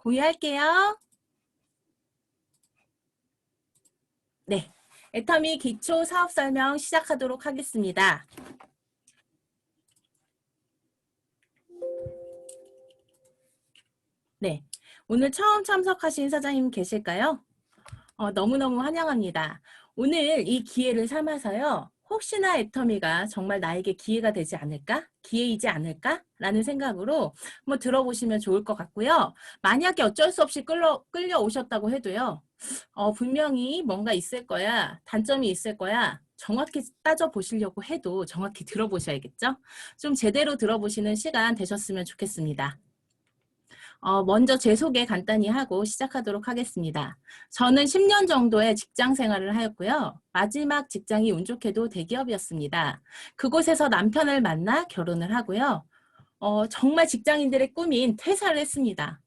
공유할게요. 네, 애터미 기초 사업 설명 시작하도록 하겠습니다. 네, 오늘 처음 참석하신 사장님 계실까요? 너무너무 환영합니다. 오늘 이 기회를 삼아서요. 혹시나 애터미가 정말 나에게 기회가 되지 않을까? 기회이지 않을까? 라는 생각으로 한번 들어보시면 좋을 것 같고요. 만약에 어쩔 수 없이 끌려오셨다고 해도요. 분명히 뭔가 있을 거야. 단점이 있을 거야. 정확히 따져보시려고 해도 정확히 들어보셔야겠죠? 좀 제대로 들어보시는 시간 되셨으면 좋겠습니다. 먼저 제 소개 간단히 하고 시작하도록 하겠습니다. 저는 10년 정도의 직장 생활을 하였고요. 마지막 직장이 운 좋게도 대기업이었습니다. 그곳에서 남편을 만나 결혼을 하고요. 정말 직장인들의 꿈인 퇴사를 했습니다.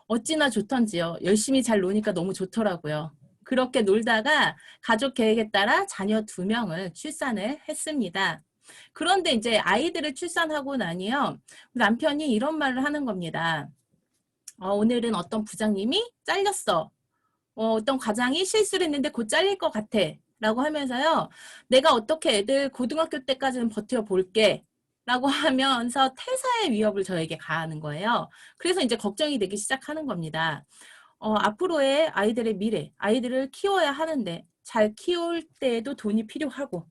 어찌나 좋던지요. 열심히 잘 노니까 너무 좋더라고요. 그렇게 놀다가 가족 계획에 따라 자녀 2명을 출산을 했습니다. 그런데 이제 아이들을 출산하고 나니요. 남편이 이런 말을 하는 겁니다. 오늘은 어떤 부장님이 잘렸어. 어떤 과장이 실수를 했는데 곧 잘릴 것 같아. 라고 하면서요. 내가 어떻게 애들 고등학교 때까지는 버텨볼게. 라고 하면서 퇴사의 위협을 저에게 가하는 거예요. 그래서 이제 걱정이 되기 시작하는 겁니다. 앞으로의 아이들의 미래, 아이들을 키워야 하는데 잘 키울 때에도 돈이 필요하고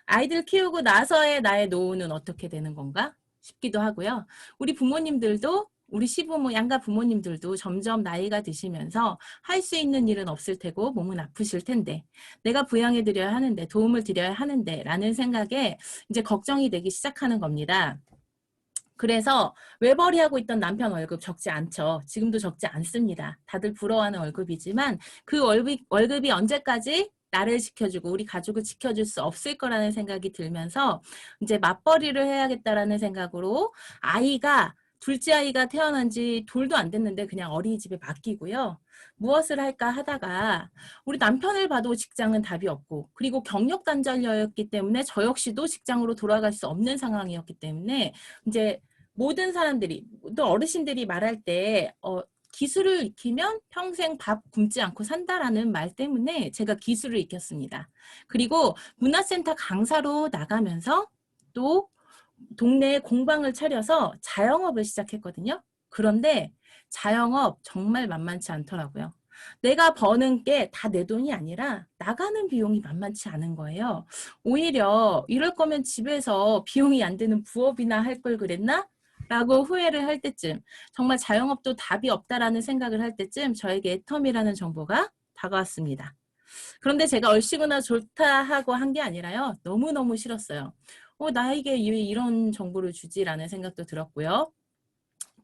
아이들 키우고 나서의 나의 노후는 어떻게 되는 건가 싶기도 하고요. 우리 부모님들도 우리 시부모, 양가 부모님들도 점점 나이가 드시면서 할 수 있는 일은 없을 테고 몸은 아프실 텐데 내가 부양해 드려야 하는데 도움을 드려야 하는데 라는 생각에 이제 걱정이 되기 시작하는 겁니다. 그래서 외벌이하고 있던 남편 월급 적지 않죠. 지금도 적지 않습니다. 다들 부러워하는 월급이지만 그 월급이 언제까지 나를 지켜주고 우리 가족을 지켜줄 수 없을 거라는 생각이 들면서 이제 맞벌이를 해야겠다라는 생각으로 둘째 아이가 태어난 지 돌도 안 됐는데 그냥 어린이집에 맡기고요. 무엇을 할까 하다가 우리 남편을 봐도 직장은 답이 없고 그리고 경력 단절녀였기 때문에 저 역시도 직장으로 돌아갈 수 없는 상황이었기 때문에 이제 모든 사람들이 또 어르신들이 말할 때 기술을 익히면 평생 밥 굶지 않고 산다라는 말 때문에 제가 기술을 익혔습니다. 그리고 문화센터 강사로 나가면서 또 동네에 공방을 차려서 자영업을 시작했거든요. 그런데 자영업 정말 만만치 않더라고요. 내가 버는 게 다 내 돈이 아니라 나가는 비용이 만만치 않은 거예요. 오히려 이럴 거면 집에서 비용이 안 드는 부업이나 할 걸 그랬나? 라고 후회를 할 때쯤 정말 자영업도 답이 없다라는 생각을 할 때쯤 저에게 애텀이라는 정보가 다가왔습니다. 그런데 제가 얼씨구나 좋다 하고 한 게 아니라요. 너무너무 싫었어요. 나에게 왜 이런 정보를 주지라는 생각도 들었고요.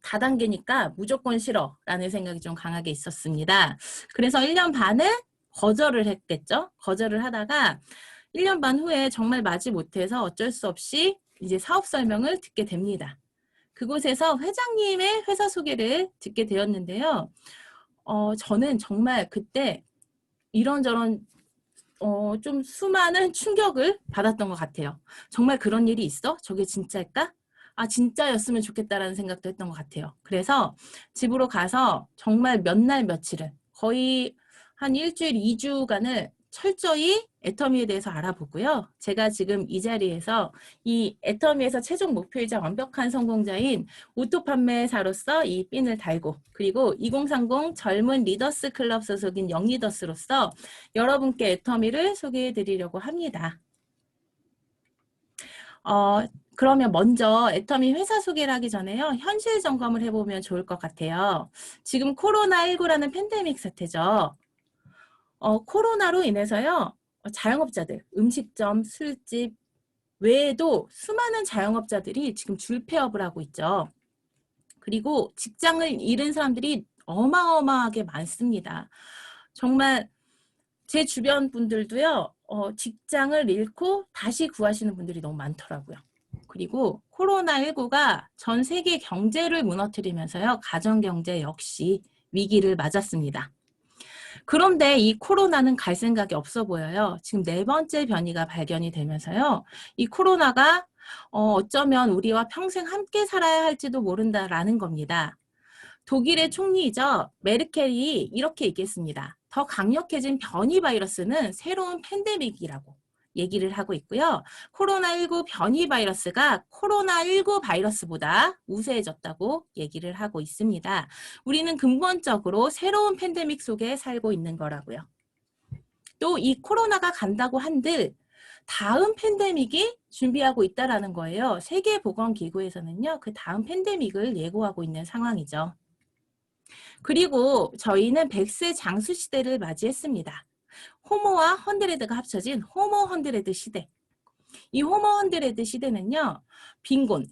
다단계니까 무조건 싫어라는 생각이 좀 강하게 있었습니다. 그래서 1년 반을 거절을 했겠죠. 거절을 하다가 1년 반 후에 정말 마지 못해서 어쩔 수 없이 이제 사업 설명을 듣게 됩니다. 그곳에서 회장님의 회사 소개를 듣게 되었는데요. 저는 정말 그때 이런저런 좀 수많은 충격을 받았던 것 같아요. 정말 그런 일이 있어? 저게 진짜일까? 진짜였으면 좋겠다라는 생각도 했던 것 같아요. 그래서 집으로 가서 정말 몇 날 며칠을 거의 한 일주일, 2주간을 철저히 애터미에 대해서 알아보고요. 제가 지금 이 자리에서 이 애터미에서 최종 목표이자 완벽한 성공자인 오토 판매사로서 이 핀을 달고 그리고 2030 젊은 리더스 클럽 소속인 영리더스로서 여러분께 애터미를 소개해 드리려고 합니다. 그러면 먼저 애터미 회사 소개를 하기 전에요. 현실 점검을 해보면 좋을 것 같아요. 지금 코로나19라는 팬데믹 사태죠. 코로나로 인해서요. 자영업자들, 음식점, 술집 외에도 수많은 자영업자들이 지금 줄폐업을 하고 있죠. 그리고 직장을 잃은 사람들이 어마어마하게 많습니다. 정말 제 주변 분들도요. 직장을 잃고 다시 구하시는 분들이 너무 많더라고요. 그리고 코로나19가 전 세계 경제를 무너뜨리면서요. 가정경제 역시 위기를 맞았습니다. 그런데 이 코로나는 갈 생각이 없어 보여요. 지금 4번째 변이가 발견이 되면서요. 이 코로나가 어쩌면 우리와 평생 함께 살아야 할지도 모른다라는 겁니다. 독일의 총리이죠. 메르켈이 이렇게 얘기했습니다. 더 강력해진 변이 바이러스는 새로운 팬데믹이라고 얘기를 하고 있고요. 코로나19 변이 바이러스가 코로나19 바이러스보다 우세해졌다고 얘기를 하고 있습니다. 우리는 근본적으로 새로운 팬데믹 속에 살고 있는 거라고요. 또 이 코로나가 간다고 한들 다음 팬데믹이 준비하고 있다라는 거예요. 세계보건기구에서는요, 그 다음 팬데믹을 예고하고 있는 상황이죠. 그리고 저희는 100세 장수 시대를 맞이했습니다. 호모와 헌드레드가 합쳐진 호모 헌드레드 시대. 이 호모 헌드레드 시대는요, 빈곤,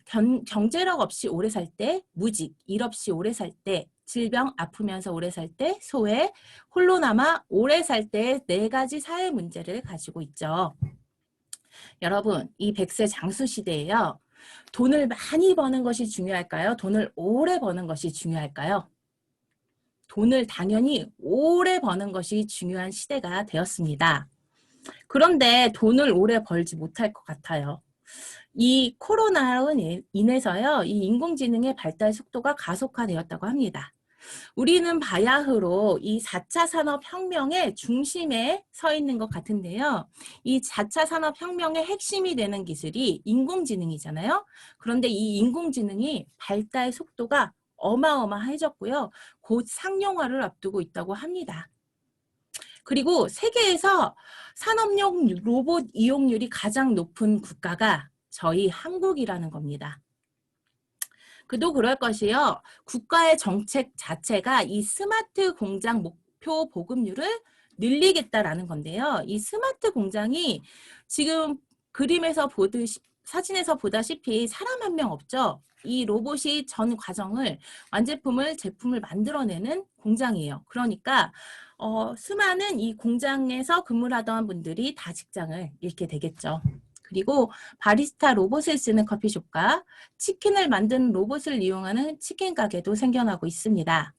경제력 없이 오래 살 때, 무직, 일 없이 오래 살 때, 질병 아프면서 오래 살 때, 소외, 홀로 남아 오래 살 때 네 가지 사회 문제를 가지고 있죠. 여러분, 이 100세 장수 시대에요. 돈을 많이 버는 것이 중요할까요? 돈을 오래 버는 것이 중요할까요? 돈을 당연히 오래 버는 것이 중요한 시대가 되었습니다. 그런데 돈을 오래 벌지 못할 것 같아요. 이 코로나로 인해서요, 이 인공지능의 발달 속도가 가속화되었다고 합니다. 우리는 바야흐로 이 4차 산업혁명의 중심에 서 있는 것 같은데요. 이 4차 산업혁명의 핵심이 되는 기술이 인공지능이잖아요. 그런데 이 인공지능이 발달 속도가 어마어마해졌고요. 곧 상용화를 앞두고 있다고 합니다. 그리고 세계에서 산업용 로봇 이용률이 가장 높은 국가가 저희 한국이라는 겁니다. 그도 그럴 것이요. 국가의 정책 자체가 이 스마트 공장 목표 보급률을 늘리겠다라는 건데요. 이 스마트 공장이 지금 그림에서 보듯이 사진에서 보다시피 사람 한 명 없죠. 이 로봇이 전 과정을 완제품을 제품을 만들어내는 공장이에요. 그러니까 수많은 이 공장에서 근무를 하던 분들이 다 직장을 잃게 되겠죠. 그리고 바리스타 로봇을 쓰는 커피숍과 치킨을 만드는 로봇을 이용하는 치킨 가게도 생겨나고 있습니다.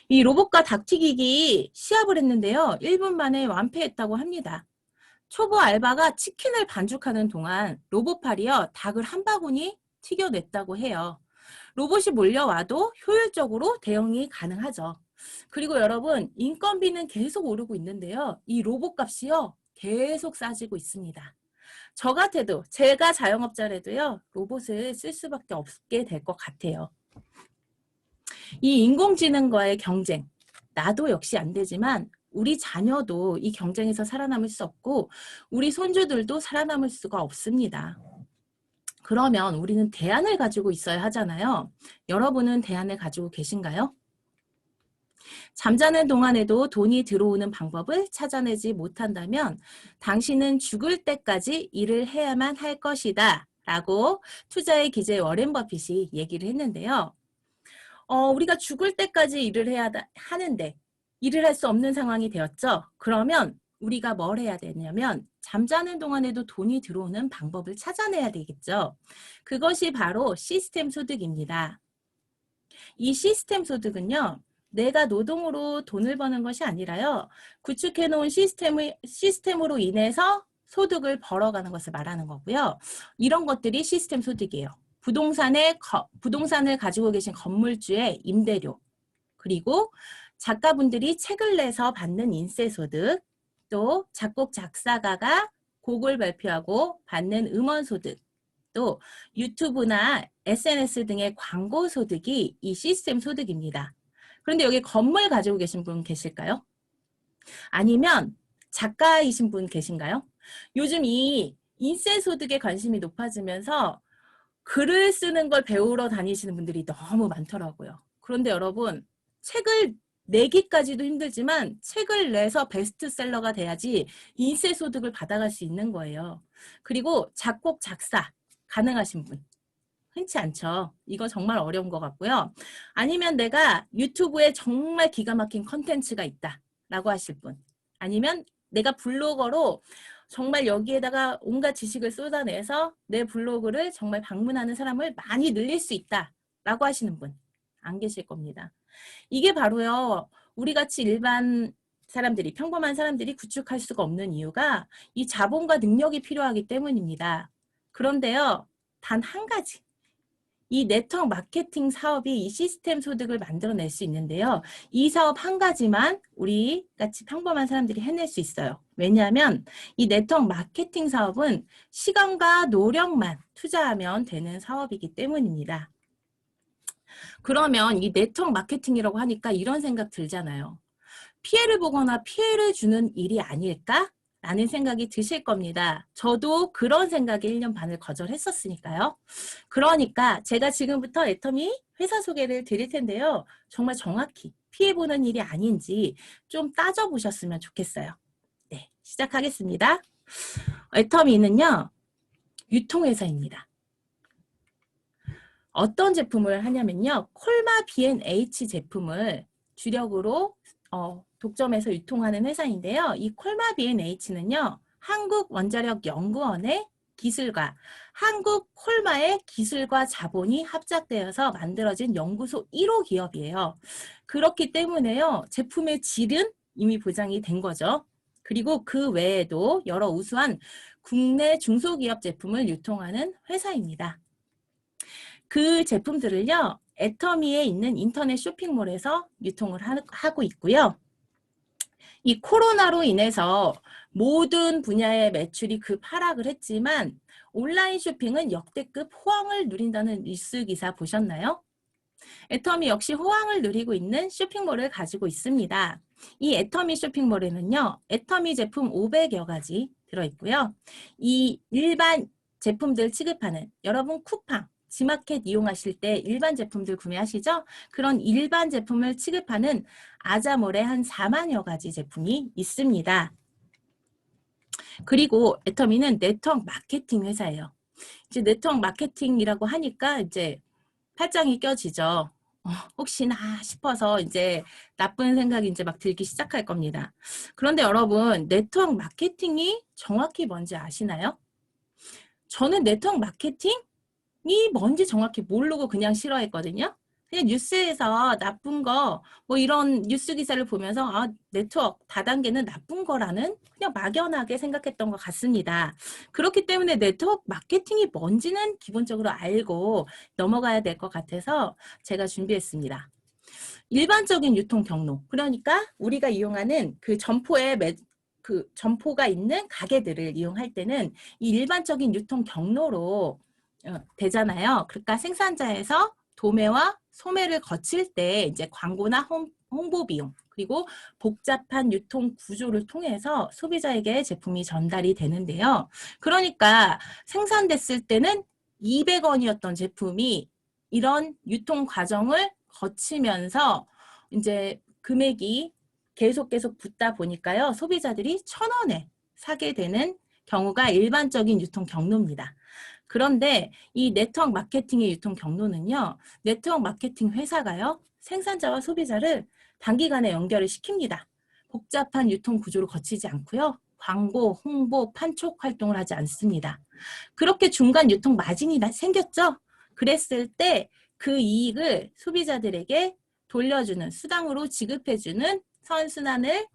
이 로봇과 닭튀기기 시합을 했는데요. 1분 만에 완패했다고 합니다. 초보 알바가 치킨을 반죽하는 동안 로봇팔이요, 닭을 한 바구니 튀겨냈다고 해요. 로봇이 몰려와도 효율적으로 대응이 가능하죠. 그리고 여러분, 인건비는 계속 오르고 있는데요. 이 로봇 값이요, 계속 싸지고 있습니다. 저 같아도, 제가 자영업자라도요, 로봇을 쓸 수밖에 없게 될 것 같아요. 이 인공지능과의 경쟁, 나도 역시 안 되지만 우리 자녀도 이 경쟁에서 살아남을 수 없고 우리 손주들도 살아남을 수가 없습니다. 그러면 우리는 대안을 가지고 있어야 하잖아요. 여러분은 대안을 가지고 계신가요? 잠자는 동안에도 돈이 들어오는 방법을 찾아내지 못한다면 당신은 죽을 때까지 일을 해야만 할 것이다 라고 투자의 기재 워렌 버핏이 얘기를 했는데요. 우리가 죽을 때까지 일을 해야 하는데 일을 할 수 없는 상황이 되었죠. 그러면 우리가 뭘 해야 되냐면 잠자는 동안에도 돈이 들어오는 방법을 찾아내야 되겠죠. 그것이 바로 시스템 소득입니다. 이 시스템 소득은요, 내가 노동으로 돈을 버는 것이 아니라요, 구축해 놓은 시스템으로 인해서 소득을 벌어가는 것을 말하는 거고요. 이런 것들이 시스템 소득이에요. 부동산을 가지고 계신 건물주의 임대료, 그리고 작가분들이 책을 내서 받는 인세소득, 또 작곡 작사가가 곡을 발표하고 받는 음원소득, 또 유튜브나 SNS 등의 광고 소득이 이 시스템 소득입니다. 그런데 여기 건물 가지고 계신 분 계실까요? 아니면 작가이신 분 계신가요? 요즘 이 인세 소득에 관심이 높아지면서 글을 쓰는 걸 배우러 다니시는 분들이 너무 많더라고요. 그런데 여러분, 책을 내기까지도 힘들지만 책을 내서 베스트셀러가 돼야지 인세 소득을 받아갈 수 있는 거예요. 그리고 작곡, 작사 가능하신 분. 흔치 않죠. 이거 정말 어려운 것 같고요. 아니면 내가 유튜브에 정말 기가 막힌 컨텐츠가 있다 라고 하실 분. 아니면 내가 블로거로 정말 여기에다가 온갖 지식을 쏟아내서 내 블로그를 정말 방문하는 사람을 많이 늘릴 수 있다 라고 하시는 분. 안 계실 겁니다. 이게 바로요, 우리같이 일반 사람들이, 평범한 사람들이 구축할 수가 없는 이유가 이 자본과 능력이 필요하기 때문입니다. 그런데요, 단 한 가지. 이 네트워크 마케팅 사업이 이 시스템 소득을 만들어낼 수 있는데요. 이 사업 한 가지만 우리 같이 평범한 사람들이 해낼 수 있어요. 왜냐하면 이 네트워크 마케팅 사업은 시간과 노력만 투자하면 되는 사업이기 때문입니다. 그러면 이 네트워크 마케팅이라고 하니까 이런 생각 들잖아요. 피해를 보거나 피해를 주는 일이 아닐까? 라는 생각이 드실 겁니다. 저도 그런 생각에 1년 반을 거절했었으니까요. 그러니까 제가 지금부터 애터미 회사 소개를 드릴 텐데요. 정말 정확히 피해보는 일이 아닌지 좀 따져보셨으면 좋겠어요. 네, 시작하겠습니다. 애터미는요, 유통회사입니다. 어떤 제품을 하냐면요. 콜마 B&H 제품을 주력으로 독점해서 유통하는 회사인데요. 이 콜마 B&H는요. 한국원자력연구원의 기술과 한국 콜마의 기술과 자본이 합작되어서 만들어진 연구소 1호 기업이에요. 그렇기 때문에요. 제품의 질은 이미 보장이 된 거죠. 그리고 그 외에도 여러 우수한 국내 중소기업 제품을 유통하는 회사입니다. 그 제품들을요. 애터미에 있는 인터넷 쇼핑몰에서 유통을 하고 있고요. 이 코로나로 인해서 모든 분야의 매출이 급하락을 했지만 온라인 쇼핑은 역대급 호황을 누린다는 뉴스 기사 보셨나요? 애터미 역시 호황을 누리고 있는 쇼핑몰을 가지고 있습니다. 이 애터미 쇼핑몰에는요. 애터미 제품 500여 가지 들어있고요. 이 일반 제품들 취급하는 여러분 쿠팡, 지마켓 이용하실 때 일반 제품들 구매하시죠? 그런 일반 제품을 취급하는 아자몰에 한 4만여 가지 제품이 있습니다. 그리고 애터미는 네트워크 마케팅 회사예요. 이제 네트워크 마케팅이라고 하니까 이제 팔짱이 껴지죠. 혹시나 싶어서 이제 나쁜 생각이 이제 막 들기 시작할 겁니다. 그런데 여러분, 네트워크 마케팅이 정확히 뭔지 아시나요? 저는 네트워크 마케팅이 뭔지 정확히 모르고 그냥 싫어했거든요. 그냥 뉴스에서 나쁜 거, 뭐 이런 뉴스 기사를 보면서 아, 네트워크 다단계는 나쁜 거라는 그냥 막연하게 생각했던 것 같습니다. 그렇기 때문에 네트워크 마케팅이 뭔지는 기본적으로 알고 넘어가야 될 것 같아서 제가 준비했습니다. 일반적인 유통 경로, 그러니까 우리가 이용하는 그 점포가 있는 가게들을 이용할 때는 이 일반적인 유통 경로로 되잖아요. 그러니까 생산자에서 도매와 소매를 거칠 때 이제 광고나 홍보 비용 그리고 복잡한 유통 구조를 통해서 소비자에게 제품이 전달이 되는데요. 그러니까 생산됐을 때는 200원이었던 제품이 이런 유통 과정을 거치면서 이제 금액이 계속 붙다 보니까요. 소비자들이 1,000원에 사게 되는 경우가 일반적인 유통 경로입니다. 그런데 이 네트워크 마케팅의 유통 경로는요. 네트워크 마케팅 회사가요. 생산자와 소비자를 단기간에 연결을 시킵니다. 복잡한 유통 구조를 거치지 않고요. 광고, 홍보, 판촉 활동을 하지 않습니다. 그렇게 중간 유통 마진이 생겼죠? 그랬을 때 그 이익을 소비자들에게 돌려주는 수당으로 지급해주는 선순환을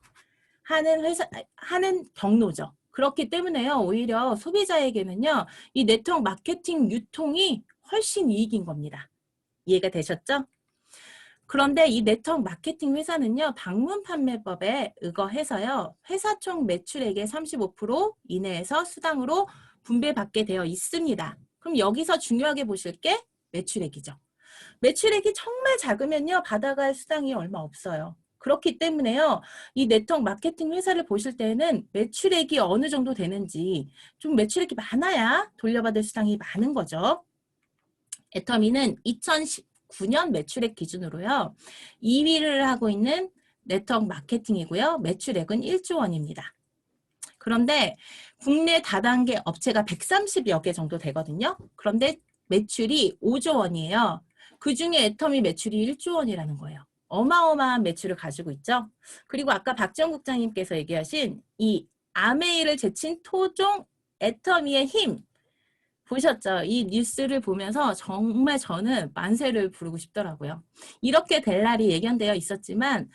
하는 경로죠. 그렇기 때문에요. 오히려 소비자에게는요. 이 네트워크 마케팅 유통이 훨씬 이익인 겁니다. 이해가 되셨죠? 그런데 이 네트워크 마케팅 회사는요. 방문 판매법에 의거해서요. 회사 총 매출액의 35% 이내에서 수당으로 분배받게 되어 있습니다. 그럼 여기서 중요하게 보실 게 매출액이죠. 매출액이 정말 작으면요. 받아갈 수당이 얼마 없어요. 그렇기 때문에요. 이 네트워크 마케팅 회사를 보실 때는 매출액이 어느 정도 되는지 좀 매출액이 많아야 돌려받을 수당이 많은 거죠. 애터미는 2019년 매출액 기준으로요. 2위를 하고 있는 네트워크 마케팅이고요. 매출액은 1조 원입니다. 그런데 국내 다단계 업체가 130여 개 정도 되거든요. 그런데 매출이 5조 원이에요. 그중에 애터미 매출이 1조 원이라는 거예요. 어마어마한 매출을 가지고 있죠. 그리고 아까 박지원 국장님께서 얘기하신 이 아메이를 제친 토종 애터미의 힘 보셨죠? 이 뉴스를 보면서 정말 저는 만세를 부르고 싶더라고요. 이렇게 될 날이 예견되어 있었지만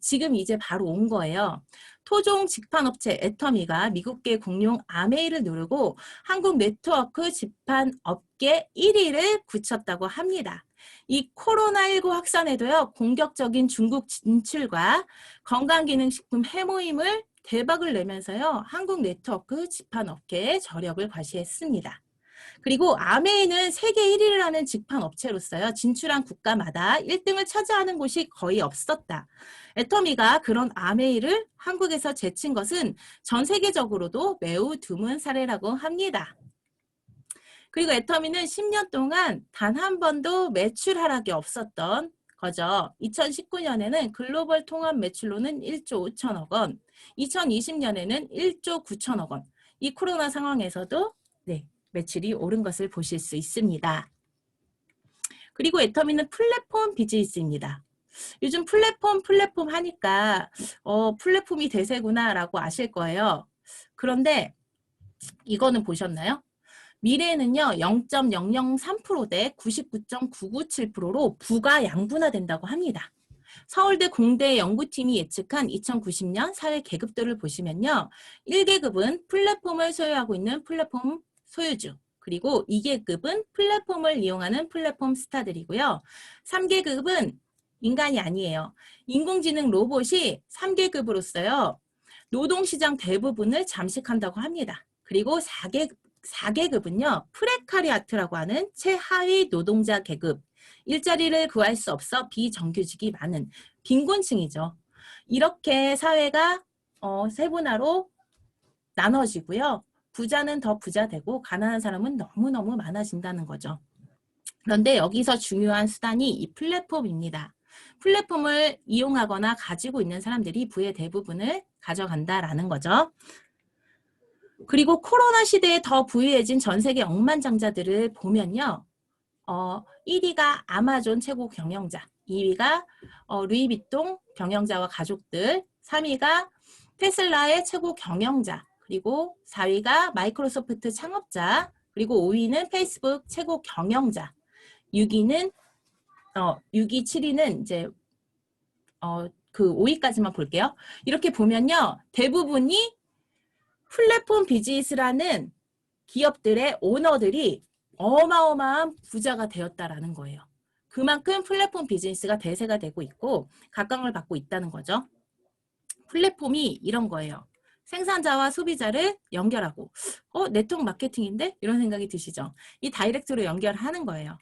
지금 이제 바로 온 거예요. 토종 직판업체 애터미가 미국계 공룡 아메이를 누르고 한국 네트워크 직판업계 1위를 굳혔다고 합니다. 이 코로나19 확산에도요, 공격적인 중국 진출과 건강기능식품 해모임을 대박을 내면서요, 한국 네트워크 직판업계에 저력을 과시했습니다. 그리고 아메이는 세계 1위를 하는 직판업체로서요. 진출한 국가마다 1등을 차지하는 곳이 거의 없었다. 애터미가 그런 아메이를 한국에서 제친 것은 전 세계적으로도 매우 드문 사례라고 합니다. 그리고 애터미는 10년 동안 단 한 번도 매출 하락이 없었던 거죠. 2019년에는 글로벌 통합 매출로는 1조 5천억 원, 2020년에는 1조 9천억 원. 이 코로나 상황에서도 네, 매출이 오른 것을 보실 수 있습니다. 그리고 애터미는 플랫폼 비즈니스입니다. 요즘 플랫폼 하니까 플랫폼이 대세구나라고 아실 거예요. 그런데 이거는 보셨나요? 미래에는요 0.003% 대 99.997%로 부가 양분화된다고 합니다. 서울대 공대 연구팀이 예측한 2090년 사회 계급들을 보시면요. 1계급은 플랫폼을 소유하고 있는 플랫폼 소유주, 그리고 2계급은 플랫폼을 이용하는 플랫폼 스타들이고요. 3계급은 인간이 아니에요. 인공지능 로봇이 3계급으로서요. 노동시장 대부분을 잠식한다고 합니다. 그리고 4계급은요. 프레카리아트라고 하는 최하위 노동자 계급, 일자리를 구할 수 없어 비정규직이 많은 빈곤층이죠. 이렇게 사회가 세분화로 나눠지고요. 부자는 더 부자 되고 가난한 사람은 너무너무 많아진다는 거죠. 그런데 여기서 중요한 수단이 이 플랫폼입니다. 플랫폼을 이용하거나 가지고 있는 사람들이 부의 대부분을 가져간다라는 거죠. 그리고 코로나 시대에 더 부유해진 전 세계 억만장자들을 보면요. 1위가 아마존 최고 경영자, 2위가 루이비통 경영자와 가족들, 3위가 테슬라의 최고 경영자, 그리고 4위가 마이크로소프트 창업자, 그리고 5위는 페이스북 최고 경영자, 6위, 7위는 이제 그 5위까지만 볼게요. 이렇게 보면요. 대부분이 플랫폼 비즈니스라는 기업들의 오너들이 어마어마한 부자가 되었다라는 거예요. 그만큼 플랫폼 비즈니스가 대세가 되고 있고 각광을 받고 있다는 거죠. 플랫폼이 이런 거예요. 생산자와 소비자를 연결하고 네트워크 마케팅인데? 이런 생각이 드시죠? 이 다이렉트로 연결하는 거예요.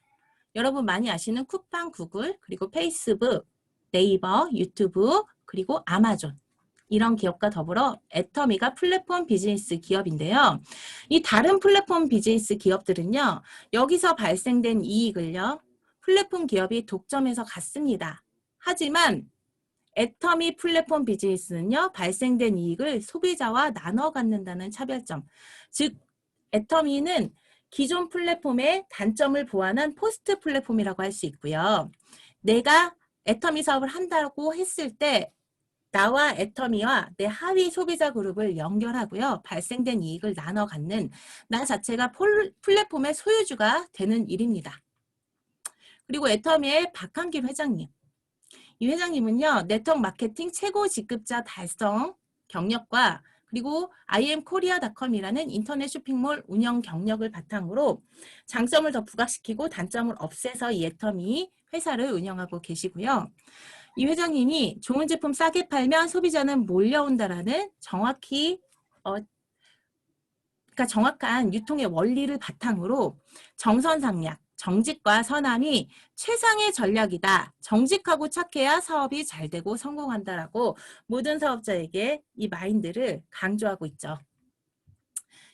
여러분 많이 아시는 쿠팡, 구글, 그리고 페이스북, 네이버, 유튜브, 그리고 아마존. 이런 기업과 더불어 애터미가 플랫폼 비즈니스 기업인데요. 이 다른 플랫폼 비즈니스 기업들은요. 여기서 발생된 이익을요. 플랫폼 기업이 독점해서 갖습니다. 하지만 애터미 플랫폼 비즈니스는요. 발생된 이익을 소비자와 나눠 갖는다는 차별점. 즉 애터미는 기존 플랫폼의 단점을 보완한 포스트 플랫폼이라고 할 수 있고요. 내가 애터미 사업을 한다고 했을 때 나와 애터미와 내 하위 소비자 그룹을 연결하고요. 발생된 이익을 나눠 갖는 나 자체가 플랫폼의 소유주가 되는 일입니다. 그리고 애터미의 박한길 회장님. 이 회장님은요. 네트워크 마케팅 최고 직급자 달성 경력과 그리고 imkorea.com이라는 인터넷 쇼핑몰 운영 경력을 바탕으로 장점을 더 부각시키고 단점을 없애서 이 애터미 회사를 운영하고 계시고요. 이 회장님이 좋은 제품 싸게 팔면 소비자는 몰려온다라는 그러니까 정확한 유통의 원리를 바탕으로 정선상략, 정직과 선함이 최상의 전략이다. 정직하고 착해야 사업이 잘 되고 성공한다라고 모든 사업자에게 이 마인드를 강조하고 있죠.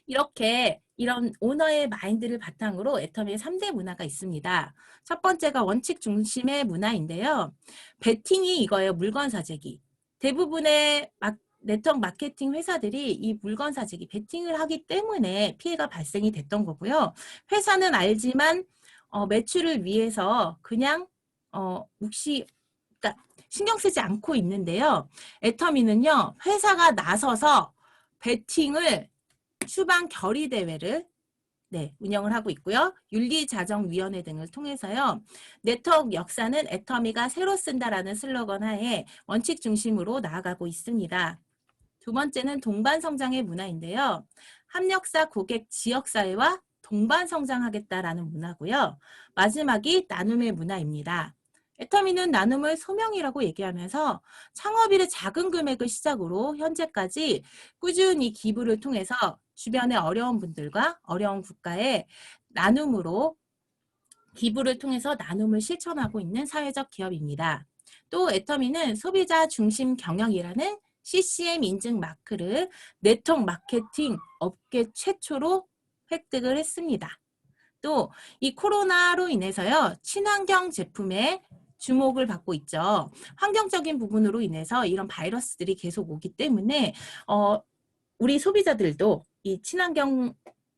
이렇게 이런 오너의 마인드를 바탕으로 애터미의 3대 문화가 있습니다. 첫 번째가 원칙 중심의 문화인데요. 베팅이 이거예요. 물건 사재기. 대부분의 네트워크 마케팅 회사들이 이 물건 사재기, 베팅을 하기 때문에 피해가 발생이 됐던 거고요. 회사는 알지만 매출을 위해서 그냥 그러니까 신경 쓰지 않고 있는데요. 애터미는요. 회사가 나서서 베팅을 추방 결의 대회를 운영을 하고 있고요. 윤리자정위원회 등을 통해서요. 네트워크 역사는 애터미가 새로 쓴다라는 슬로건 하에 원칙 중심으로 나아가고 있습니다. 두 번째는 동반 성장의 문화인데요. 협력사, 고객, 지역사회와 동반 성장하겠다라는 문화고요. 마지막이 나눔의 문화입니다. 애터미는 나눔을 소명이라고 얘기하면서 창업일의 작은 금액을 시작으로 현재까지 꾸준히 기부를 통해서 주변의 어려운 분들과 어려운 국가에 나눔으로 기부를 통해서 나눔을 실천하고 있는 사회적 기업입니다. 또 애터미는 소비자 중심 경영이라는 CCM 인증 마크를 네트워크 마케팅 업계 최초로 획득을 했습니다. 또 이 코로나로 인해서요, 친환경 제품에 주목을 받고 있죠. 환경적인 부분으로 인해서 이런 바이러스들이 계속 오기 때문에 우리 소비자들도 이 친환경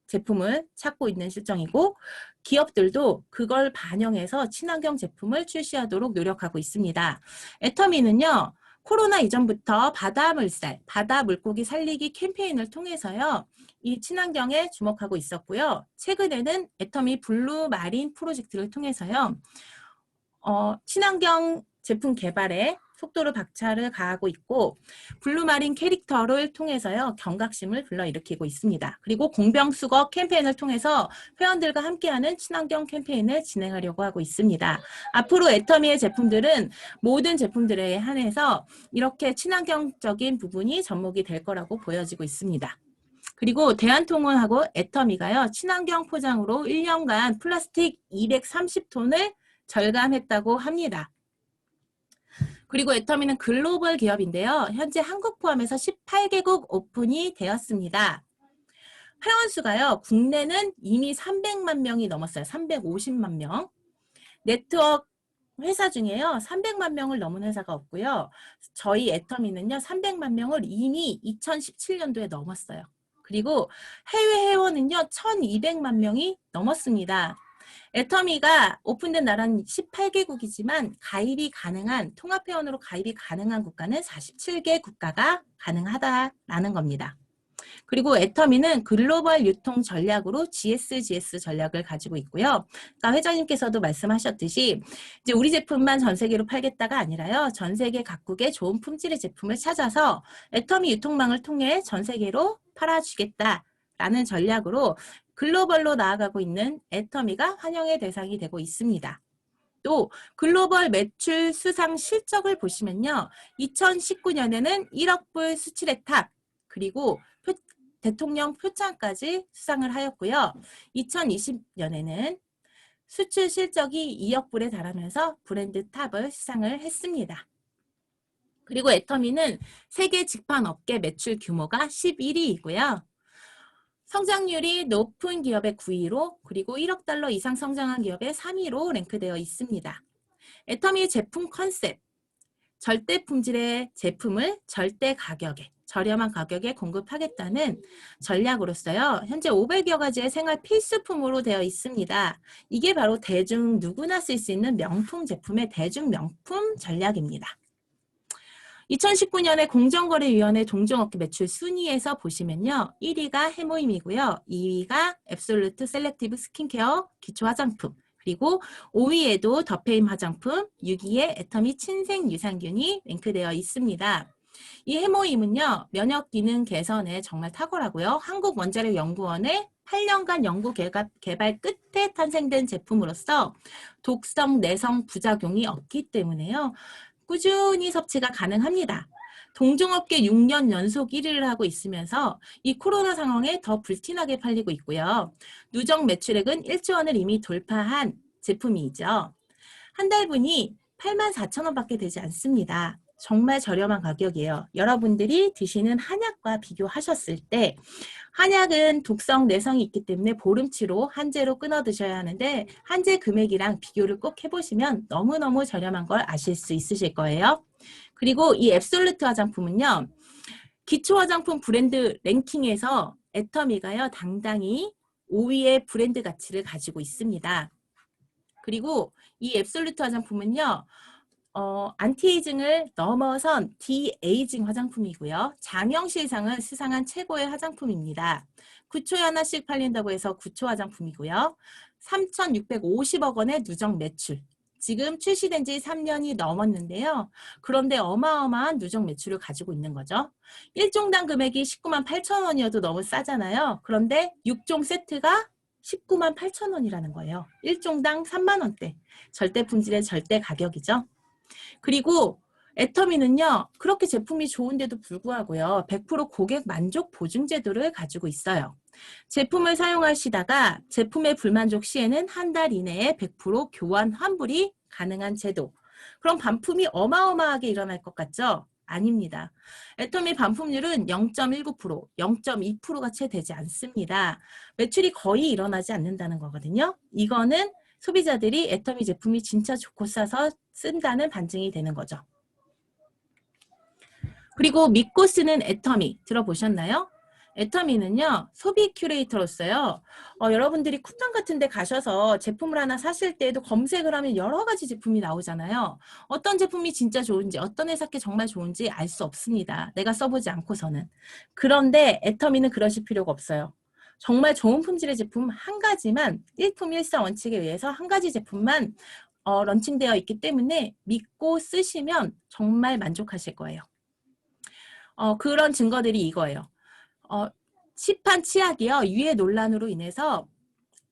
제품을 찾고 있는 실정이고 기업들도 그걸 반영해서 친환경 제품을 출시하도록 노력하고 있습니다. 애터미는요. 코로나 이전부터 바다물살, 바다 물고기 살리기 캠페인을 통해서요. 이 친환경에 주목하고 있었고요. 최근에는 애터미 블루 마린 프로젝트를 통해서요. 친환경 제품 개발에 속도를 박차를 가하고 있고 블루마린 캐릭터를 통해서요. 경각심을 불러일으키고 있습니다. 그리고 공병수거 캠페인을 통해서 회원들과 함께하는 친환경 캠페인을 진행하려고 하고 있습니다. 앞으로 애터미의 제품들은 모든 제품들에 한해서 이렇게 친환경적인 부분이 접목이 될 거라고 보여지고 있습니다. 그리고 대한통운하고 애터미가요. 친환경 포장으로 1년간 플라스틱 230톤을 절감했다고 합니다. 그리고 애터미는 글로벌 기업인데요. 현재 한국 포함해서 18개국 오픈이 되었습니다. 회원 수가요. 국내는 이미 300만 명이 넘었어요. 350만 명. 네트워크 회사 중에요. 300만 명을 넘은 회사가 없고요. 저희 애터미는요. 300만 명을 이미 2017년도에 넘었어요. 그리고 해외 회원은요. 1200만 명이 넘었습니다. 애터미가 오픈된 나라는 18개국이지만 가입이 가능한 통합회원으로 가입이 가능한 국가는 47개 국가가 가능하다라는 겁니다. 그리고 애터미는 글로벌 유통 전략으로 GSGS 전략을 가지고 있고요. 아까 회장님께서도 말씀하셨듯이 이제 우리 제품만 전 세계로 팔겠다가 아니라요. 전 세계 각국의 좋은 품질의 제품을 찾아서 애터미 유통망을 통해 전 세계로 팔아주겠다라는 전략으로 글로벌로 나아가고 있는 애터미가 환영의 대상이 되고 있습니다. 또 글로벌 매출 수상 실적을 보시면요. 2019년에는 1억 불 수출의 탑, 그리고 대통령 표창까지 수상을 하였고요. 2020년에는 수출 실적이 2억 불에 달하면서 브랜드 탑을 수상을 했습니다. 그리고 애터미는 세계 직판업계 매출 규모가 11위이고요. 성장률이 높은 기업의 9위로 그리고 1억 달러 이상 성장한 기업의 3위로 랭크되어 있습니다. 애터미의 제품 컨셉, 절대 품질의 제품을 절대 가격에, 저렴한 가격에 공급하겠다는 전략으로서요. 현재 500여 가지의 생활 필수품으로 되어 있습니다. 이게 바로 대중 누구나 쓸 수 있는 명품 제품의 대중 명품 전략입니다. 2019년에 공정거래위원회 동종업계 매출 순위에서 보시면요. 1위가 해모임이고요. 2위가 앱솔루트 셀렉티브 스킨케어 기초 화장품, 그리고 5위에도 더페임 화장품, 6위에 애터미 친생 유산균이 랭크되어 있습니다. 이 해모임은요. 면역 기능 개선에 정말 탁월하고요. 한국원자력연구원의 8년간 연구 개발 끝에 탄생된 제품으로서 독성, 내성, 부작용이 없기 때문에요. 꾸준히 섭취가 가능합니다. 동종업계 6년 연속 1위를 하고 있으면서 이 코로나 상황에 더 불티나게 팔리고 있고요. 누적 매출액은 1조 원을 이미 돌파한 제품이죠. 한 달분이 84,000원밖에 되지 않습니다. 정말 저렴한 가격이에요. 여러분들이 드시는 한약과 비교하셨을 때 한약은 독성, 내성이 있기 때문에 보름치로 한제로 끊어 드셔야 하는데 한제 금액이랑 비교를 꼭 해보시면 너무너무 저렴한 걸 아실 수 있으실 거예요. 그리고 이 앱솔루트 화장품은요. 기초 화장품 브랜드 랭킹에서 애터미가요. 당당히 5위의 브랜드 가치를 가지고 있습니다. 그리고 이 앱솔루트 화장품은요. 안티에이징을 넘어선 디에이징 화장품이고요. 장영실상을 수상한 최고의 화장품입니다. 9초에 하나씩 팔린다고 해서 9초 화장품이고요. 3,650억 원의 누적 매출, 지금 출시된 지 3년이 넘었는데요. 그런데 어마어마한 누적 매출을 가지고 있는 거죠. 1종당 금액이 19만 8천 원이어도 너무 싸잖아요. 그런데 6종 세트가 19만 8천 원이라는 거예요. 1종당 3만 원대. 절대 품질의 절대 가격이죠. 그리고 애터미는요. 그렇게 제품이 좋은데도 불구하고요. 100% 고객 만족 보증 제도를 가지고 있어요. 제품을 사용하시다가 제품의 불만족 시에는 한 달 이내에 100% 교환 환불이 가능한 제도. 그럼 반품이 어마어마하게 일어날 것 같죠? 아닙니다. 애터미 반품률은 0.19%, 0.2%가 채 되지 않습니다. 매출이 거의 일어나지 않는다는 거거든요. 이거는 소비자들이 애터미 제품이 진짜 좋고 싸서 쓴다는 반증이 되는 거죠. 그리고 믿고 쓰는 애터미 들어보셨나요? 애터미는요. 소비 큐레이터로서요. 여러분들이 쿠팡 같은 데 가셔서 제품을 하나 사실 때에도 검색을 하면 여러 가지 제품이 나오잖아요. 어떤 제품이 진짜 좋은지 어떤 회사께 정말 좋은지 알 수 없습니다. 내가 써보지 않고서는. 그런데 애터미는 그러실 필요가 없어요. 정말 좋은 품질의 제품 한 가지만 일품일사 원칙에 의해서 한 가지 제품만 런칭되어 있기 때문에 믿고 쓰시면 정말 만족하실 거예요. 그런 증거들이 이거예요. 시판 치약이요. 유해 논란으로 인해서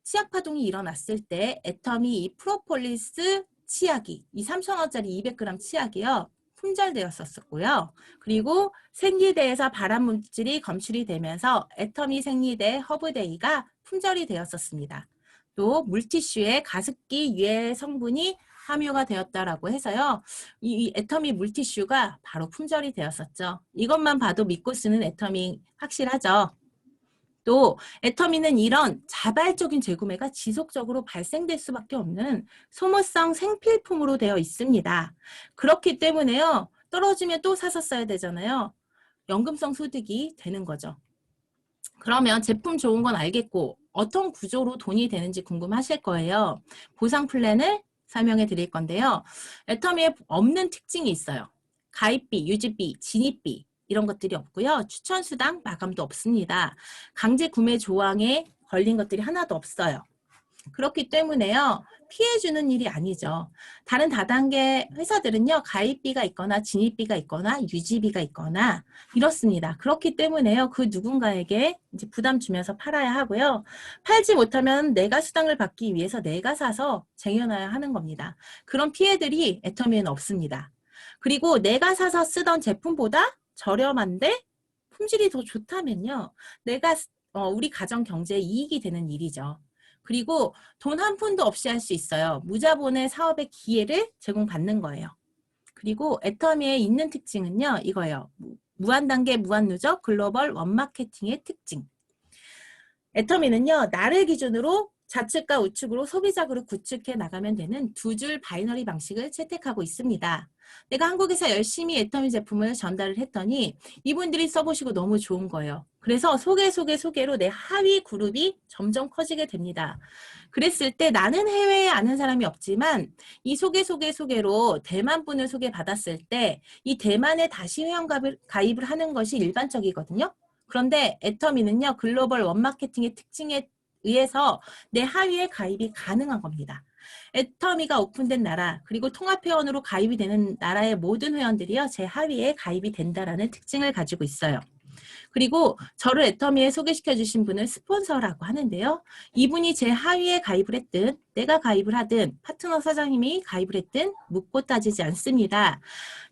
치약 파동이 일어났을 때 애터미 이 프로폴리스 치약이 이 3,000원짜리 200g 치약이요. 품절되었었고요. 그리고 생리대에서 발암 물질이 검출이 되면서 애터미 생리대 허브데이가 품절이 되었었습니다. 또 물티슈에 가습기 유해 성분이 함유가 되었다라고 해서요. 이 애터미 물티슈가 바로 품절이 되었었죠. 이것만 봐도 믿고 쓰는 애터미 확실하죠. 또 애터미는 이런 자발적인 재구매가 지속적으로 발생될 수밖에 없는 소모성 생필품으로 되어 있습니다. 그렇기 때문에요. 떨어지면 또 사서 써야 되잖아요. 연금성 소득이 되는 거죠. 그러면 제품 좋은 건 알겠고 어떤 구조로 돈이 되는지 궁금하실 거예요. 보상 플랜을 설명해 드릴 건데요. 애터미에 없는 특징이 있어요. 가입비, 유지비, 진입비 이런 것들이 없고요. 추천수당, 마감도 없습니다. 강제 구매 조항에 걸린 것들이 하나도 없어요. 그렇기 때문에요. 피해주는 일이 아니죠. 다른 다단계 회사들은요. 가입비가 있거나 진입비가 있거나 유지비가 있거나 이렇습니다. 그렇기 때문에요. 그 누군가에게 이제 부담 주면서 팔아야 하고요. 팔지 못하면 내가 수당을 받기 위해서 내가 사서 쟁여놔야 하는 겁니다. 그런 피해들이 애터미에는 없습니다. 그리고 내가 사서 쓰던 제품보다 저렴한데 품질이 더 좋다면요. 내가 우리 가정 경제에 이익이 되는 일이죠. 그리고 돈 한 푼도 없이 할 수 있어요. 무자본의 사업의 기회를 제공받는 거예요. 그리고 애터미에 있는 특징은요. 이거예요. 무한단계 무한누적 글로벌 원마케팅의 특징. 애터미는요. 나를 기준으로 좌측과 우측으로 소비자그룹 구축해 나가면 되는 두 줄 바이너리 방식을 채택하고 있습니다. 내가 한국에서 열심히 애터미 제품을 전달을 했더니 이분들이 써보시고 너무 좋은 거예요. 그래서 소개로 내 하위 그룹이 점점 커지게 됩니다. 그랬을 때 나는 해외에 아는 사람이 없지만 이 소개로 대만 분을 소개받았을 때 이 대만에 다시 회원 가입을 하는 것이 일반적이거든요. 그런데 애터미는요. 글로벌 원마케팅의 특징에 의해서 내 하위에 가입이 가능한 겁니다. 애터미가 오픈된 나라 그리고 통합회원으로 가입이 되는 나라의 모든 회원들이요. 제 하위에 가입이 된다라는 특징을 가지고 있어요. 그리고 저를 애터미에 소개시켜 주신 분을 스폰서라고 하는데요. 이분이 제 하위에 가입을 했든 내가 가입을 하든 파트너 사장님이 가입을 했든 묻고 따지지 않습니다.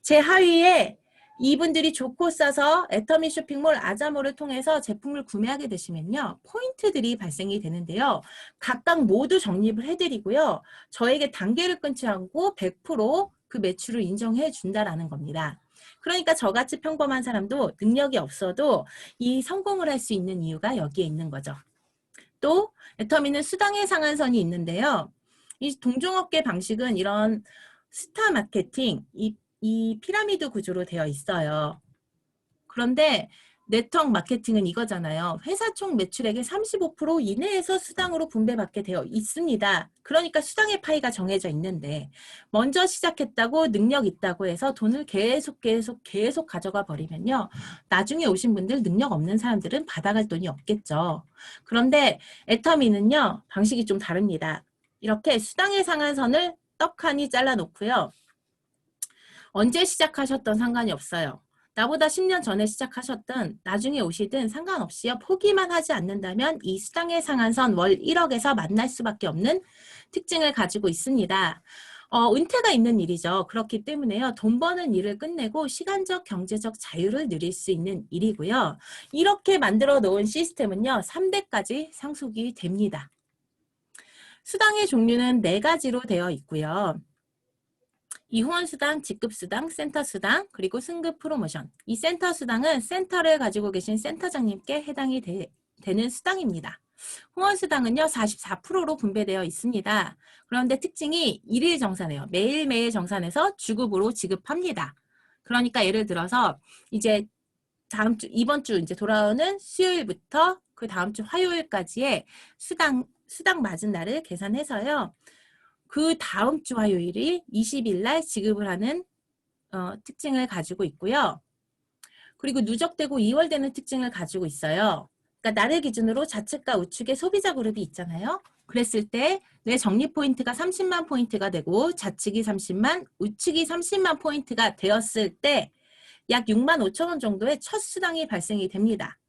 제 하위에 이분들이 좋고 싸서 애터미 쇼핑몰 아자모를 통해서 제품을 구매하게 되시면요. 포인트들이 발생이 되는데요. 각각 모두 적립을 해드리고요. 저에게 단계를 끊지 않고 100%그 매출을 인정해 준다라는 겁니다. 그러니까 저같이 평범한 사람도 능력이 없어도 이 성공을 할 수 있는 이유가 여기에 있는 거죠. 또 애터미는 수당의 상한선이 있는데요. 이 동종업계 방식은 이런 스타 마케팅, 이 피라미드 구조로 되어 있어요. 그런데 네트워크 마케팅은 이거잖아요. 회사 총 매출액의 35% 이내에서 수당으로 분배받게 되어 있습니다. 그러니까 수당의 파이가 정해져 있는데 먼저 시작했다고 능력 있다고 해서 돈을 계속 가져가 버리면요. 나중에 오신 분들 능력 없는 사람들은 받아갈 돈이 없겠죠. 그런데 애터미는요. 방식이 좀 다릅니다. 이렇게 수당의 상한선을 떡하니 잘라놓고요. 언제 시작하셨던 상관이 없어요. 나보다 10년 전에 시작하셨든 나중에 오시든 상관없이요. 포기만 하지 않는다면 이 수당의 상한선 월 1억에서 만날 수밖에 없는 특징을 가지고 있습니다. 은퇴가 있는 일이죠. 그렇기 때문에요. 돈 버는 일을 끝내고 시간적, 경제적 자유를 누릴 수 있는 일이고요. 이렇게 만들어 놓은 시스템은요. 3대까지 상속이 됩니다. 수당의 종류는 4가지로 되어 있고요. 이 후원수당, 직급수당, 센터수당, 그리고 승급 프로모션. 이 센터수당은 센터를 가지고 계신 센터장님께 해당이 되는 수당입니다. 후원수당은요. 44%로 분배되어 있습니다. 그런데 특징이 일일 정산해요. 매일매일 정산해서 주급으로 지급합니다. 그러니까 예를 들어서 이제 다음 주, 이번 주 이제 돌아오는 수요일부터 그 다음 주 화요일까지의 수당 맞은 날을 계산해서요. 그 다음 주 화요일이 20일 날 지급을 하는 특징을 가지고 있고요. 그리고 누적되고 이월되는 특징을 가지고 있어요. 그러니까 나를 기준으로 좌측과 우측에 소비자 그룹이 있잖아요. 그랬을 때 내 적립 포인트가 30만 포인트가 되고 좌측이 30만, 우측이 30만 포인트가 되었을 때 약 6만 5천 원 정도의 첫 수당이 발생이 됩니다.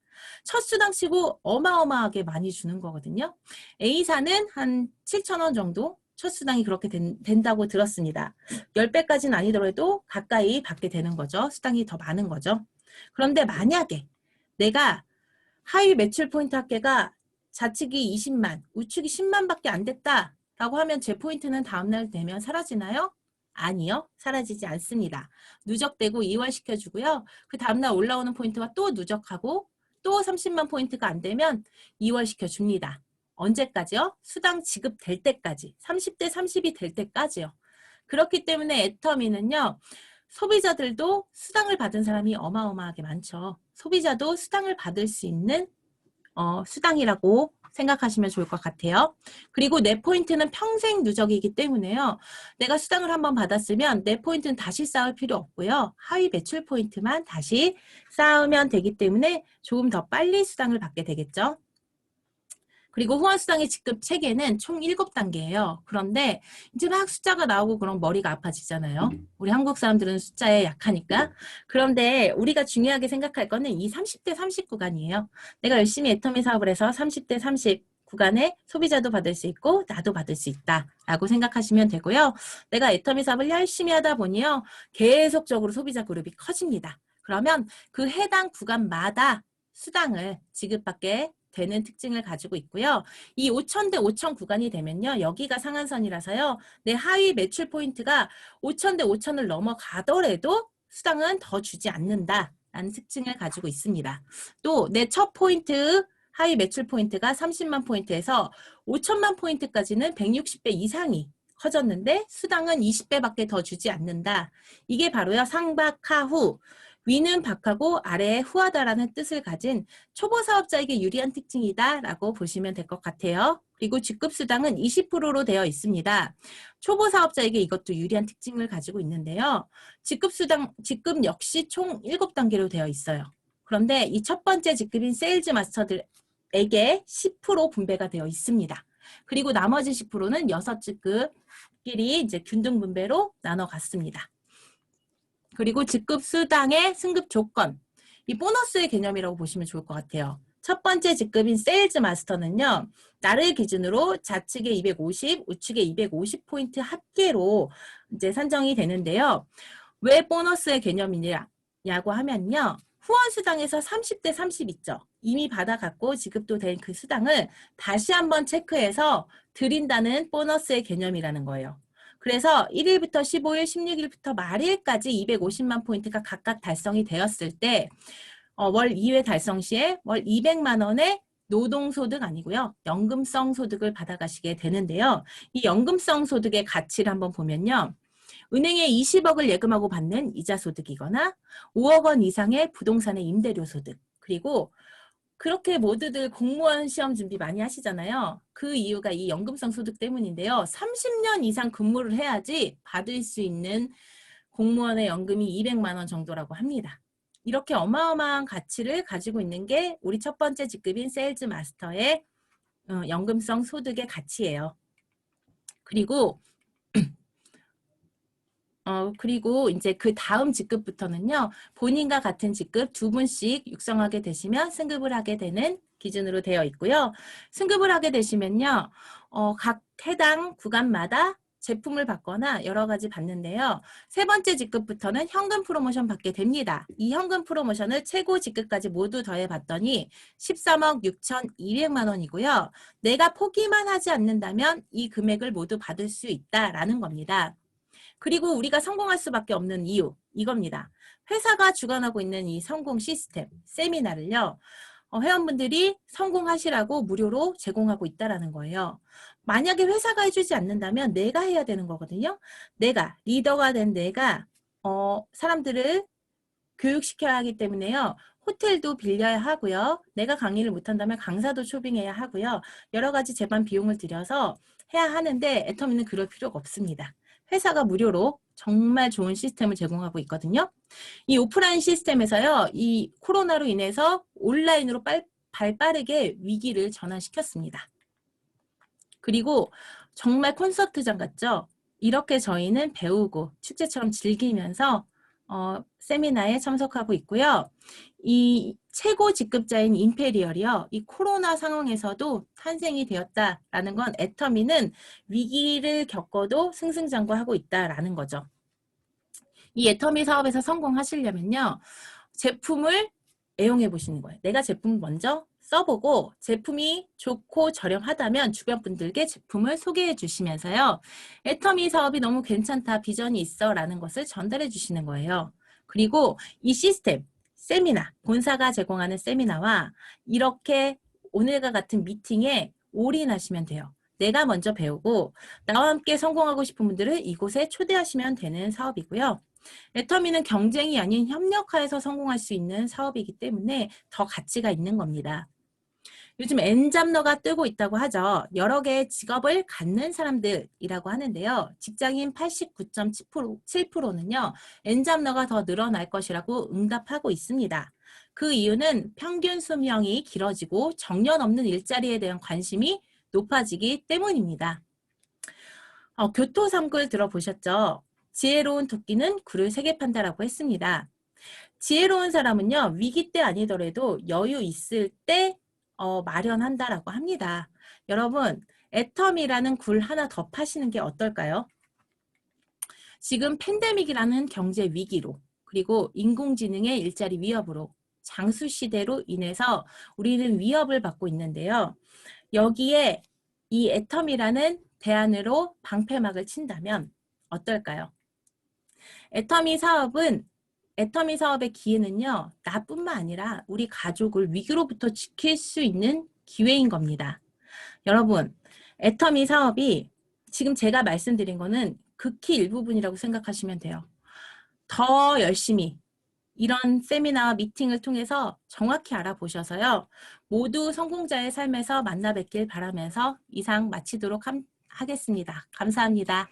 첫 수당 치고 어마어마하게 많이 주는 거거든요. A사는 한 7천 원 정도 첫 수당이 그렇게 된다고 들었습니다. 10배까지는 아니더라도 가까이 받게 되는 거죠. 수당이 더 많은 거죠. 그런데 만약에 내가 하위 매출 포인트 합계가 좌측이 20만, 우측이 10만 밖에 안 됐다라고 하면 제 포인트는 다음날 되면 사라지나요? 아니요. 사라지지 않습니다. 누적되고 이월시켜주고요. 그 다음날 올라오는 포인트가 또 누적하고 또 30만 포인트가 안 되면 이월시켜줍니다. 언제까지요? 수당 지급될 때까지. 30대 30이 될 때까지요. 그렇기 때문에 애터미는요. 소비자들도 수당을 받은 사람이 어마어마하게 많죠. 소비자도 수당을 받을 수 있는 수당이라고 생각하시면 좋을 것 같아요. 그리고 내 포인트는 평생 누적이기 때문에요. 내가 수당을 한번 받았으면 내 포인트는 다시 쌓을 필요 없고요. 하위 매출 포인트만 다시 쌓으면 되기 때문에 조금 더 빨리 수당을 받게 되겠죠. 그리고 후원수당의 직급 체계는 총 7단계예요. 그런데 이제 막 숫자가 나오고 그럼 머리가 아파지잖아요. 우리 한국 사람들은 숫자에 약하니까. 그런데 우리가 중요하게 생각할 거는 이 30대 30 구간이에요. 내가 열심히 애터미 사업을 해서 30대 30 구간에 소비자도 받을 수 있고 나도 받을 수 있다라고 생각하시면 되고요. 내가 애터미 사업을 열심히 하다 보니요. 계속적으로 소비자 그룹이 커집니다. 그러면 그 해당 구간마다 수당을 지급받게 되는 특징을 가지고 있고요. 이 5,000 대 5,000 구간이 되면요. 여기가 상한선이라서요. 내 하위 매출 포인트가 5,000 대 5,000을 넘어가더라도 수당은 더 주지 않는다라는 특징을 가지고 있습니다. 또 내 첫 포인트 하위 매출 포인트가 30만 포인트에서 5천만 포인트까지는 160배 이상이 커졌는데 수당은 20배밖에 더 주지 않는다. 이게 바로요. 상박하후 위는 박하고 아래에 후하다라는 뜻을 가진 초보 사업자에게 유리한 특징이다라고 보시면 될 것 같아요. 그리고 직급수당은 20%로 되어 있습니다. 초보 사업자에게 이것도 유리한 특징을 가지고 있는데요. 직급 역시 총 7단계로 되어 있어요. 그런데 이 첫 번째 직급인 세일즈 마스터들에게 10% 분배가 되어 있습니다. 그리고 나머지 10%는 6직급끼리 이제 균등 분배로 나눠 갔습니다. 그리고 직급 수당의 승급 조건, 이 보너스의 개념이라고 보시면 좋을 것 같아요. 첫 번째 직급인 세일즈 마스터는요. 나를 기준으로 좌측에 250, 우측에 250포인트 합계로 이제 산정이 되는데요. 왜 보너스의 개념이냐고 하면요. 후원수당에서 30대 30 있죠. 이미 받아갖고 지급도 된 그 수당을 다시 한번 체크해서 드린다는 보너스의 개념이라는 거예요. 그래서 1일부터 15일, 16일부터 말일까지 250만 포인트가 각각 달성이 되었을 때 월 2회 달성 시에 월 200만 원의 노동소득 아니고요. 연금성 소득을 받아가시게 되는데요. 이 연금성 소득의 가치를 한번 보면요. 은행에 20억을 예금하고 받는 이자 소득이거나 5억 원 이상의 부동산의 임대료 소득, 그리고 그렇게 모두들 공무원 시험 준비 많이 하시잖아요. 그 이유가 이 연금성 소득 때문인데요. 30년 이상 근무를 해야지 받을 수 있는 공무원의 연금이 200만 원 정도라고 합니다. 이렇게 어마어마한 가치를 가지고 있는 게 우리 첫 번째 직급인 세일즈 마스터의 연금성 소득의 가치예요. 그리고 그리고 이제 그 다음 직급부터는요, 본인과 같은 직급 두 분씩 육성하게 되시면 승급을 하게 되는 기준으로 되어 있고요. 승급을 하게 되시면요, 각 해당 구간마다 제품을 받거나 여러 가지 받는데요. 세 번째 직급부터는 현금 프로모션 받게 됩니다. 이 현금 프로모션을 최고 직급까지 모두 더해 봤더니 13억 6,200만 원이고요. 내가 포기만 하지 않는다면 이 금액을 모두 받을 수 있다라는 겁니다. 그리고 우리가 성공할 수밖에 없는 이유, 이겁니다. 회사가 주관하고 있는 이 성공 시스템, 세미나를요. 회원분들이 성공하시라고 무료로 제공하고 있다는 거예요. 만약에 회사가 해주지 않는다면 내가 해야 되는 거거든요. 내가, 리더가 된 내가 사람들을 교육시켜야 하기 때문에요. 호텔도 빌려야 하고요. 내가 강의를 못한다면 강사도 초빙해야 하고요. 여러 가지 제반 비용을 들여서 해야 하는데 애터미는 그럴 필요가 없습니다. 회사가 무료로 정말 좋은 시스템을 제공하고 있거든요. 이 오프라인 시스템에서요. 이 코로나로 인해서 온라인으로 발빠르게 위기를 전환시켰습니다. 그리고 정말 콘서트장 같죠? 이렇게 저희는 배우고 축제처럼 즐기면서 세미나에 참석하고 있고요. 이 최고 직급자인 임페리얼이요. 이 코로나 상황에서도 탄생이 되었다라는 건 애터미는 위기를 겪어도 승승장구하고 있다라는 거죠. 이 애터미 사업에서 성공하시려면요. 제품을 애용해 보시는 거예요. 내가 제품을 먼저 써보고 제품이 좋고 저렴하다면 주변 분들께 제품을 소개해 주시면서요. 애터미 사업이 너무 괜찮다, 비전이 있어 라는 것을 전달해 주시는 거예요. 그리고 이 시스템, 세미나, 본사가 제공하는 세미나와 이렇게 오늘과 같은 미팅에 올인하시면 돼요. 내가 먼저 배우고 나와 함께 성공하고 싶은 분들을 이곳에 초대하시면 되는 사업이고요. 애터미는 경쟁이 아닌 협력하에서 성공할 수 있는 사업이기 때문에 더 가치가 있는 겁니다. 요즘 엔잡러가 뜨고 있다고 하죠. 여러 개의 직업을 갖는 사람들이라고 하는데요. 직장인 89.7%는요. 엔잡러가 더 늘어날 것이라고 응답하고 있습니다. 그 이유는 평균 수명이 길어지고 정년 없는 일자리에 대한 관심이 높아지기 때문입니다. 교토삼글 들어보셨죠? 지혜로운 토끼는 굴을 세게 판다라고 했습니다. 지혜로운 사람은요. 위기 때 아니더라도 여유 있을 때 마련한다라고 합니다. 여러분, 애텀이라는 굴 하나 더 파시는 게 어떨까요? 지금 팬데믹이라는 경제 위기로 그리고 인공지능의 일자리 위협으로 장수시대로 인해서 우리는 위협을 받고 있는데요. 여기에 이 애텀이라는 대안으로 방패막을 친다면 어떨까요? 애터미 사업의 기회는요, 나뿐만 아니라 우리 가족을 위기로부터 지킬 수 있는 기회인 겁니다. 여러분, 애터미 사업이 지금 제가 말씀드린 거는 극히 일부분이라고 생각하시면 돼요. 더 열심히 이런 세미나 미팅을 통해서 정확히 알아보셔서요. 모두 성공자의 삶에서 만나 뵙길 바라면서 이상 마치도록 하겠습니다. 감사합니다.